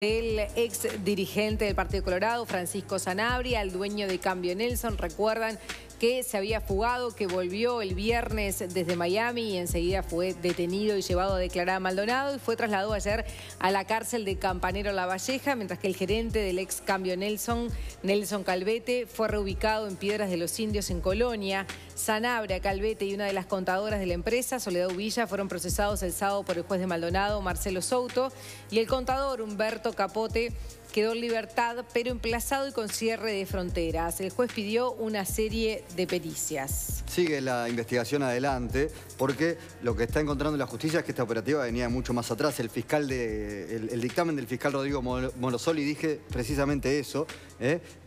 El ex dirigente del Partido Colorado, Francisco Sanabria, el dueño de Cambio Nelson, recuerdan que se había fugado, que volvió el viernes desde Miami y enseguida fue detenido y llevado a declarar a Maldonado y fue trasladado ayer a la cárcel de Campanero La Valleja, mientras que el gerente del ex Cambio Nelson, Nelson Calvete, fue reubicado en Piedras de los Indios en Colonia. Sanabria, Calvete y una de las contadoras de la empresa, Soledad Uvilla, fueron procesados el sábado por el juez de Maldonado, Marcelo Souto, y el contador Humberto Capote quedó en libertad, pero emplazado y con cierre de fronteras. El juez pidió una serie de pericias. Sigue la investigación adelante, porque lo que está encontrando la justicia es que esta operativa venía mucho más atrás. El dictamen del fiscal Rodrigo Morosoli dije precisamente eso,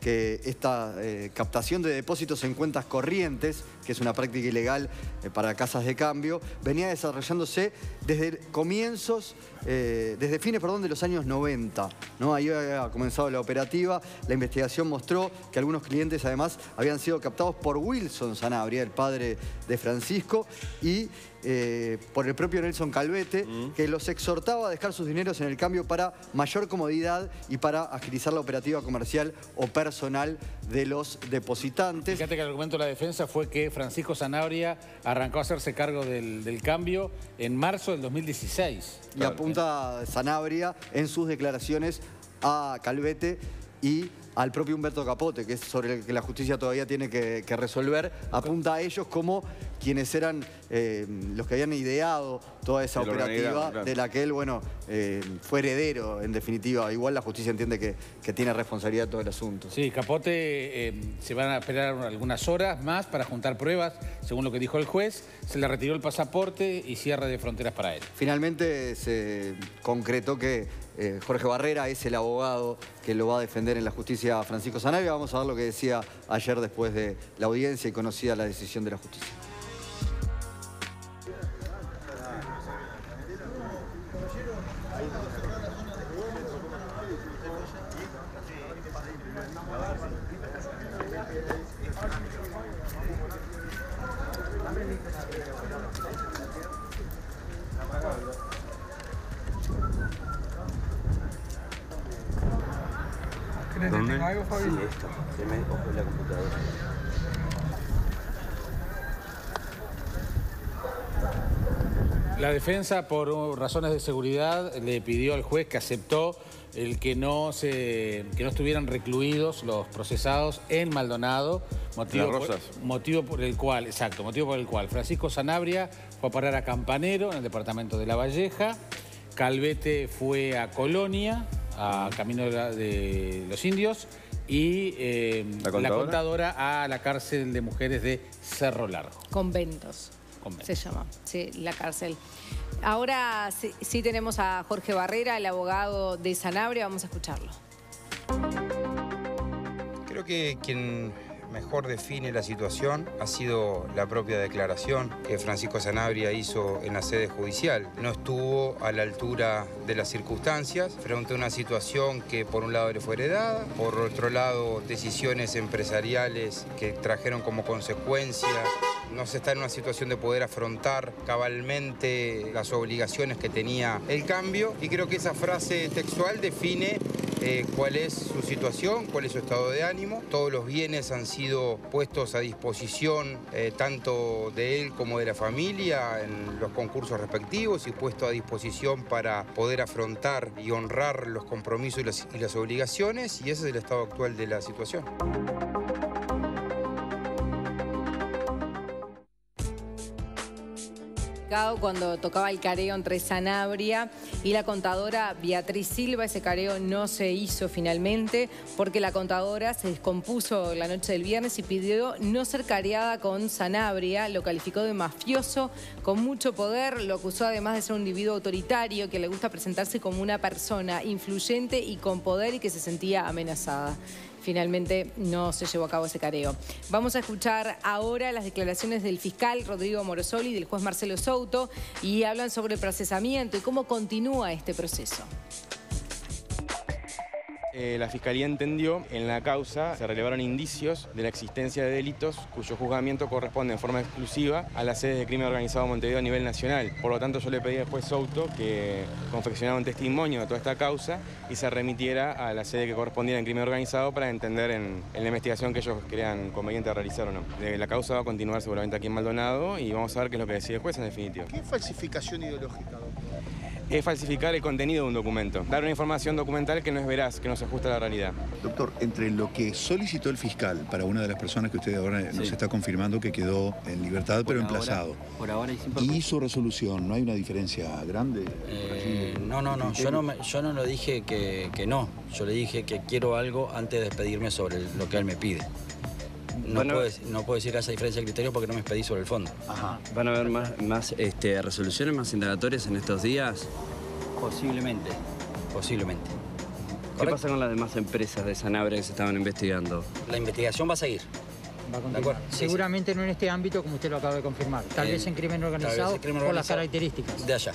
que esta captación de depósitos en cuentas corrientes, que es una práctica ilegal para casas de cambio, venía desarrollándose desde comienzos, desde fines, de los años 90, ¿no? Ahí había comenzado la operativa. La investigación mostró que algunos clientes además habían sido captados por Wilson Sanabria, el padre de Francisco, y por el propio Nelson Calvete, que los exhortaba a dejar sus dineros en el cambio para mayor comodidad y para agilizar la operativa comercial o personal de los depositantes. Fíjate que el argumento de la defensa fue que Francisco Sanabria arrancó a hacerse cargo del cambio en marzo del 2016. Y apunta Sanabria en sus declaraciones a Calvete y al propio Humberto Capote, que es sobre el que la justicia todavía tiene que resolver, apunta a ellos como quienes eran los que habían ideado toda esa operativa, claro, de la que él, fue heredero, en definitiva. Igual la justicia entiende que tiene responsabilidad de todo el asunto. Sí, Capote se van a esperar algunas horas más para juntar pruebas, según lo que dijo el juez. Se le retiró el pasaporte y cierre de fronteras para él. Finalmente se concretó que Jorge Barrera es el abogado que lo va a defender en la justicia a Francisco Sanabria. Vamos a ver lo que decía ayer después de la audiencia y conocida la decisión de la justicia. ¿Dónde? Sí, esto. Se me cogió la computadora. La defensa, por razones de seguridad, le pidió al juez que aceptó el que no estuvieran recluidos los procesados en Maldonado, motivo por el cual Francisco Sanabria fue a parar a Campanero, en el departamento de La Valleja. Calvete fue a Colonia, a Camino de los Indios, y la contadora a la cárcel de mujeres de Cerro Largo. Conventos. Se llama, sí, la cárcel. Ahora sí tenemos a Jorge Barrera, el abogado de Sanabria. Vamos a escucharlo. Creo que quien mejor define la situación ha sido la propia declaración que Francisco Sanabria hizo en la sede judicial. No estuvo a la altura de las circunstancias frente a una situación que por un lado le fue heredada, por otro lado decisiones empresariales que trajeron como consecuencia no se está en una situación de poder afrontar cabalmente las obligaciones que tenía el cambio, y creo que esa frase textual define cuál es su situación, cuál es su estado de ánimo. Todos los bienes han sido puestos a disposición tanto de él como de la familia en los concursos respectivos y puesto a disposición para poder afrontar y honrar los compromisos y las obligaciones, y ese es el estado actual de la situación. Cuando tocaba el careo entre Sanabria y la contadora Beatriz Silva, ese careo no se hizo finalmente porque la contadora se descompuso la noche del viernes y pidió no ser careada con Sanabria. Lo calificó de mafioso con mucho poder, lo acusó además de ser un individuo autoritario que le gusta presentarse como una persona influyente y con poder y que se sentía amenazada. Finalmente no se llevó a cabo ese careo. Vamos a escuchar ahora las declaraciones del fiscal Rodrigo Morosoli y del juez Marcelo Souto, y hablan sobre el procesamiento y cómo continúa este proceso. La Fiscalía entendió en la causa se relevaron indicios de la existencia de delitos cuyo juzgamiento corresponde en forma exclusiva a las sedes de crimen organizado de Montevideo a nivel nacional. Por lo tanto, yo le pedí al juez Souto que confeccionara un testimonio de toda esta causa y se remitiera a la sede que correspondiera en crimen organizado para entender en la investigación que ellos crean conveniente realizar o no. La causa va a continuar seguramente aquí en Maldonado y vamos a ver qué es lo que decide el juez en definitiva. ¿Qué es falsificación ideológica, doctor? Es falsificar el contenido de un documento, dar una información documental que no es veraz, que no se ajusta a la realidad. Doctor, entre lo que solicitó el fiscal para una de las personas que usted ahora nos está confirmando que quedó en libertad pero emplazado, Por ahora y su resolución, ¿no hay una diferencia grande? No, yo no lo dije que no, yo le dije que quiero algo antes de despedirme sobre lo que él me pide. No puedo decir esa diferencia de criterio porque no me expedí sobre el fondo. Ajá. ¿Van a haber más resoluciones, más indagatorias en estos días? Posiblemente. ¿Qué pasa con las demás empresas de Sanabria que se estaban investigando? La investigación va a seguir. Va a continuar. Seguramente no en este ámbito, como usted lo acaba de confirmar. Tal vez en crimen organizado por las características. De allá.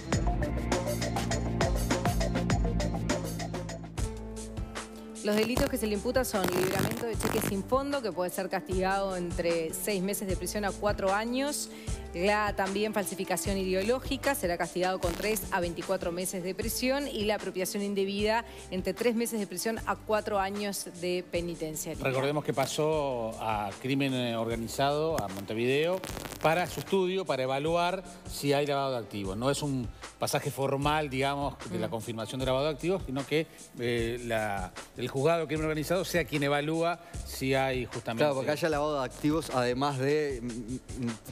Los delitos que se le imputan son libramiento de cheques sin fondo, que puede ser castigado entre 6 meses de prisión a 4 años. También falsificación ideológica, será castigado con 3 a 24 meses de prisión. Y la apropiación indebida, entre 3 meses de prisión a 4 años de penitenciaría. Recordemos que pasó a crimen organizado, a Montevideo, para su estudio, para evaluar si hay lavado de activos. No es un pasaje formal, digamos, de la confirmación de lavado de activos, sino que el juzgado de crimen organizado sea quien evalúa si hay justamente... Claro, porque haya lavado de activos, además de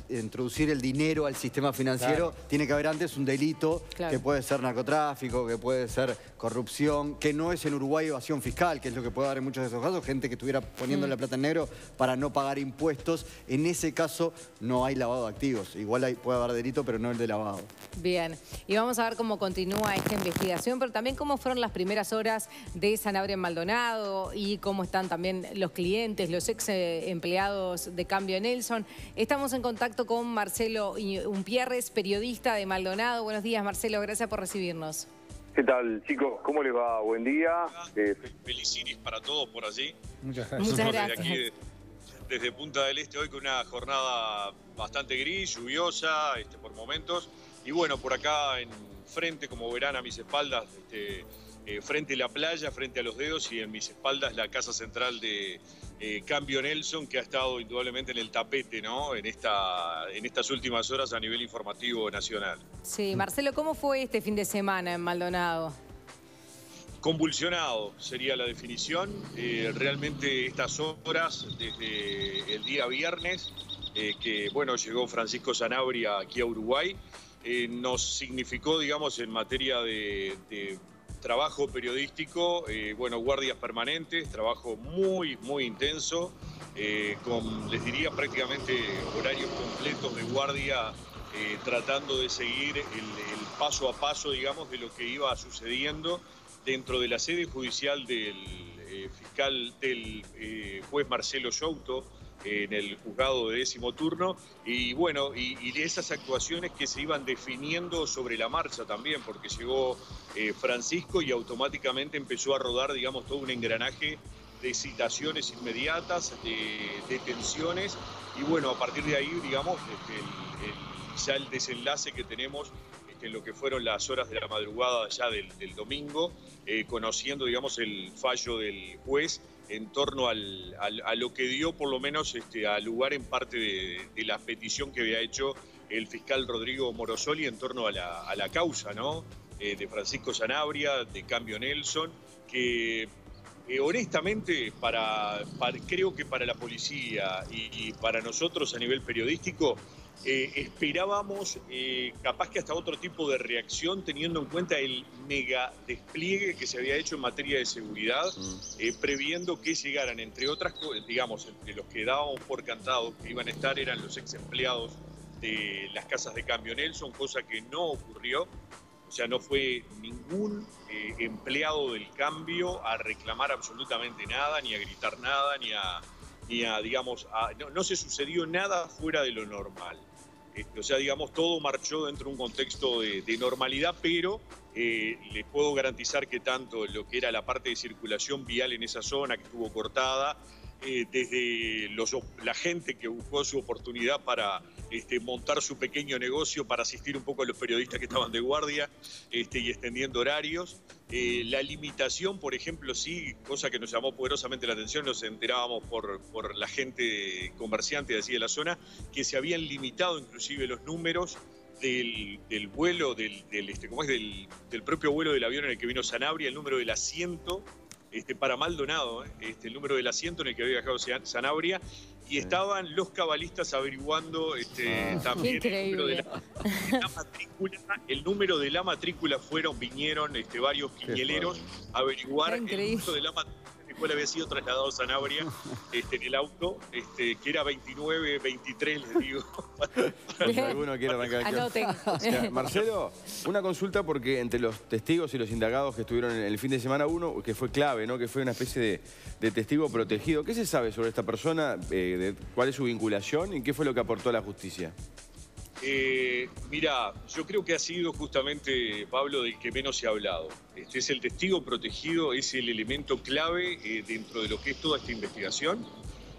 introducir el dinero al sistema financiero, tiene que haber antes un delito que puede ser narcotráfico, que puede ser corrupción, que no es en Uruguay evasión fiscal, que es lo que puede dar en muchos de esos casos, gente que estuviera poniendo la plata en negro para no pagar impuestos. En ese caso no hay lavado de activos. Igual puede haber delito, pero no el de lavado. Bien, y vamos a ver cómo continúa esta investigación, pero también cómo fueron las primeras horas de Sanabria en Maldonado y cómo están también los clientes, los ex empleados de Cambio Nelson. Estamos en contacto con Marcelo Umpierres, periodista de Maldonado. Buenos días, Marcelo, gracias por recibirnos. ¿Qué tal, chicos? ¿Cómo les va? Buen día. Feliz Iris para todos por allí. Muchas gracias. Muchas gracias. Desde aquí, desde Punta del Este, hoy con una jornada bastante gris, lluviosa, por momentos. Y bueno, por acá en frente, como verán a mis espaldas, frente a la playa, frente a los dedos, y en mis espaldas la casa central de Cambio Nelson, que ha estado indudablemente en el tapete, ¿no? En estas últimas horas a nivel informativo nacional. Sí, Marcelo, ¿cómo fue este fin de semana en Maldonado? Convulsionado sería la definición. Realmente estas horas, desde el día viernes, que bueno, llegó Francisco Sanabria aquí a Uruguay, nos significó, digamos, en materia de trabajo periodístico, bueno, guardias permanentes, trabajo muy intenso, con, les diría, prácticamente horarios completos de guardia, tratando de seguir el paso a paso, digamos, de lo que iba sucediendo dentro de la sede judicial del juez Marcelo Souto, en el juzgado de 10º turno, y bueno, y de esas actuaciones que se iban definiendo sobre la marcha también, porque llegó Francisco y automáticamente empezó a rodar, digamos, todo un engranaje de citaciones inmediatas, de detenciones, y bueno, a partir de ahí, digamos, ya el desenlace que tenemos en lo que fueron las horas de la madrugada ya del domingo, conociendo, digamos, el fallo del juez en torno a lo que dio, por lo menos, a lugar en parte de la petición que había hecho el fiscal Rodrigo Morosoli en torno a la causa, ¿no? De Francisco Sanabria, de Cambio Nelson, que honestamente creo que para la policía y para nosotros a nivel periodístico, esperábamos capaz que hasta otro tipo de reacción, teniendo en cuenta el mega despliegue que se había hecho en materia de seguridad, previendo que llegaran, entre otras cosas, digamos, entre los que dábamos por cantado que iban a estar eran los ex empleados de las casas de Cambio Nelson, cosa que no ocurrió. O sea, no fue ningún empleado del Cambio a reclamar absolutamente nada, ni a gritar nada, ni a digamos, no se sucedió nada fuera de lo normal. O sea, digamos, todo marchó dentro de un contexto de normalidad, pero les puedo garantizar que tanto lo que era la parte de circulación vial en esa zona que estuvo cortada, desde la gente que buscó su oportunidad para montar su pequeño negocio, para asistir un poco a los periodistas que estaban de guardia y extendiendo horarios. La limitación, por ejemplo, sí, cosa que nos llamó poderosamente la atención, nos enterábamos por la gente comerciante de así de la zona, que se habían limitado inclusive los números del vuelo, del propio vuelo del avión en el que vino Sanabria, el número del asiento para Maldonado, el número del asiento en el que había viajado Sanabria, y estaban los cabalistas averiguando también el número de la matrícula. Vinieron varios quiñeleros a averiguar el número de la matrícula en el cual había sido trasladado Sanabria en el auto, que era 29, 23, les digo. Si alguno quiere arrancar. Marcelo, una consulta, porque entre los testigos y los indagados que estuvieron en el fin de semana, uno que fue clave, ¿no? Que fue una especie de testigo protegido. ¿Qué se sabe sobre esta persona? ¿Cuál es su vinculación y qué fue lo que aportó a la justicia? Mira, yo creo que ha sido justamente, Pablo, del que menos se ha hablado. Es el testigo protegido, es el elemento clave dentro de lo que es toda esta investigación.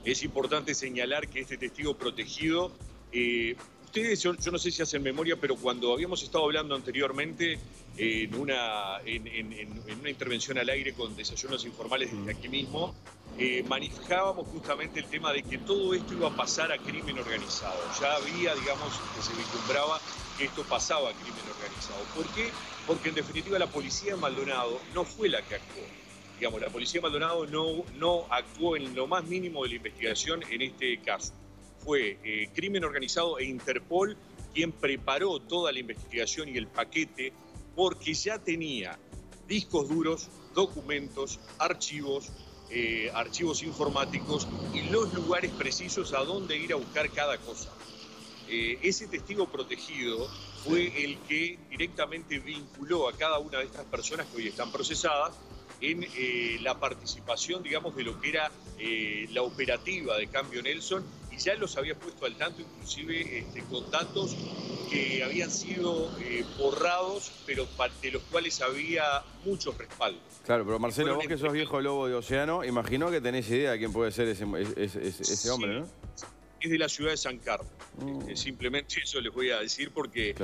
Es importante señalar que este testigo protegido, ustedes, yo no sé si hacen memoria, pero cuando habíamos estado hablando anteriormente en una intervención al aire con Desayunos Informales desde aquí mismo, manejábamos justamente el tema de que todo esto iba a pasar a crimen organizado. Ya había, digamos, que se vislumbraba que esto pasaba a crimen organizado. ¿Por qué? Porque en definitiva la policía de Maldonado no fue la que actuó. Digamos, la policía de Maldonado no actuó en lo más mínimo de la investigación en este caso. Fue crimen organizado e Interpol quien preparó toda la investigación y el paquete, porque ya tenía discos duros, documentos, archivos informáticos y los lugares precisos a dónde ir a buscar cada cosa. Ese testigo protegido fue el que directamente vinculó a cada una de estas personas que hoy están procesadas en la participación, digamos, de lo que era la operativa de Cambio Nelson, y ya los había puesto al tanto, inclusive con datos que habían sido borrados, pero de los cuales había muchos respaldos. Claro, pero Marcelo, vos que sos viejo lobo de Océano, imagino que tenés idea de quién puede ser ese hombre, ¿no? Es de la ciudad de San Carlos. Simplemente eso les voy a decir porque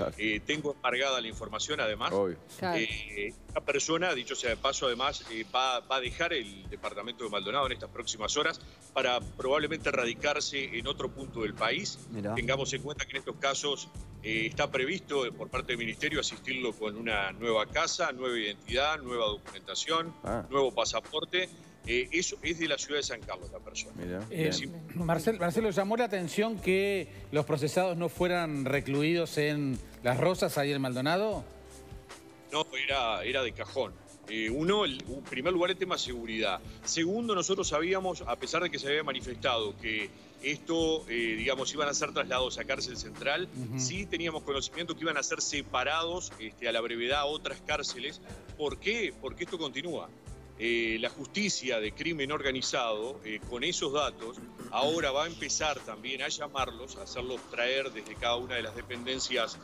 tengo embargada la información, además. Esta persona, dicho sea de paso, además, va a dejar el departamento de Maldonado en estas próximas horas para probablemente radicarse en otro punto del país. Tengamos en cuenta que en estos casos está previsto por parte del Ministerio asistirlo con una nueva casa, nueva identidad, nueva documentación, nuevo pasaporte. Eso es de la ciudad de San Carlos, la persona. Marcelo, ¿llamó la atención que los procesados no fueran recluidos en Las Rosas, ahí en Maldonado? No, era de cajón. En primer lugar, el tema seguridad. Segundo, nosotros sabíamos, a pesar de que se había manifestado que esto, digamos, iban a ser trasladados a cárcel central, sí teníamos conocimiento que iban a ser separados a la brevedad a otras cárceles. ¿Por qué? Porque esto continúa. La justicia de crimen organizado, con esos datos, ahora va a empezar también a llamarlos, a hacerlos traer desde cada una de las dependencias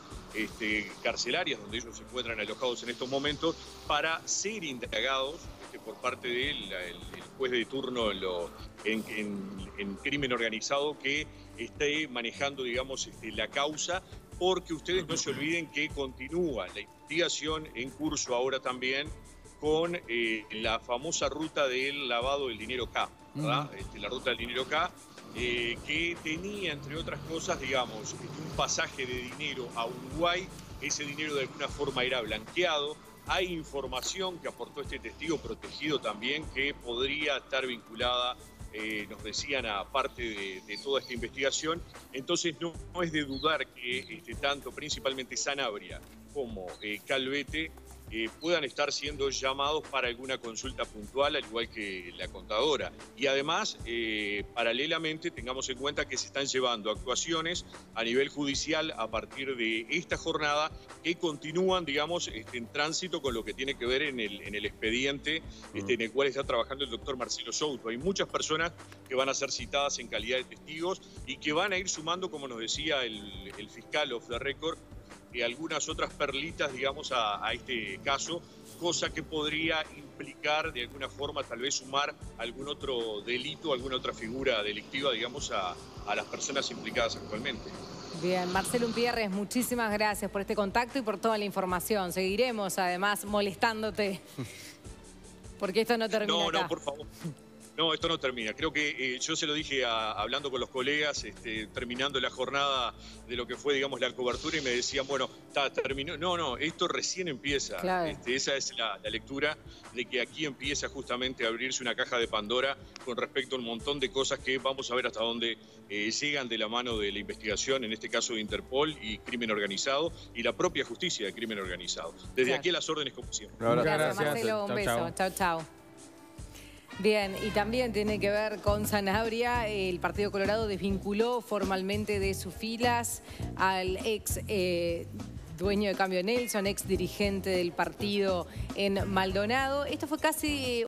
carcelarias donde ellos se encuentran alojados en estos momentos, para ser indagados por parte del juez de turno en crimen organizado que esté manejando, digamos, la causa, porque ustedes no se olviden que continúa la investigación en curso ahora también con la famosa ruta del lavado del dinero K, ¿verdad? La ruta del dinero K, que tenía, entre otras cosas, digamos, un pasaje de dinero a Uruguay. Ese dinero de alguna forma era blanqueado. Hay información que aportó este testigo protegido también que podría estar vinculada, nos decían, a parte de toda esta investigación. Entonces no es de dudar que tanto principalmente Sanabria como Calvete puedan estar siendo llamados para alguna consulta puntual, al igual que la contadora. Y además, paralelamente, tengamos en cuenta que se están llevando actuaciones a nivel judicial a partir de esta jornada que continúan, digamos, en tránsito con lo que tiene que ver en el expediente en el cual está trabajando el doctor Marcelo Souto. Hay muchas personas que van a ser citadas en calidad de testigos y que van a ir sumando, como nos decía el fiscal off the record, algunas otras perlitas, digamos, a este caso, cosa que podría implicar de alguna forma tal vez sumar algún otro delito, alguna otra figura delictiva, digamos, a las personas implicadas actualmente. Bien, Marcelo Umpierres, muchísimas gracias por este contacto y por toda la información. Seguiremos además molestándote, porque esto no termina acá. No, por favor. No, esto no termina. Creo que yo se lo dije hablando con los colegas, terminando la jornada de lo que fue, digamos, la cobertura, y me decían, bueno, terminó. No, esto recién empieza. Claro. Esa es la lectura de que aquí empieza justamente a abrirse una caja de Pandora con respecto a un montón de cosas que vamos a ver hasta dónde llegan de la mano de la investigación, en este caso de Interpol y crimen organizado, y la propia justicia de crimen organizado. Desde aquí a las órdenes como siempre. Gracias, Marcelo. Un beso. Chau. Bien, y también tiene que ver con Sanabria. El Partido Colorado desvinculó formalmente de sus filas al ex dueño de Cambio Nelson, ex dirigente del partido en Maldonado. Esto fue casi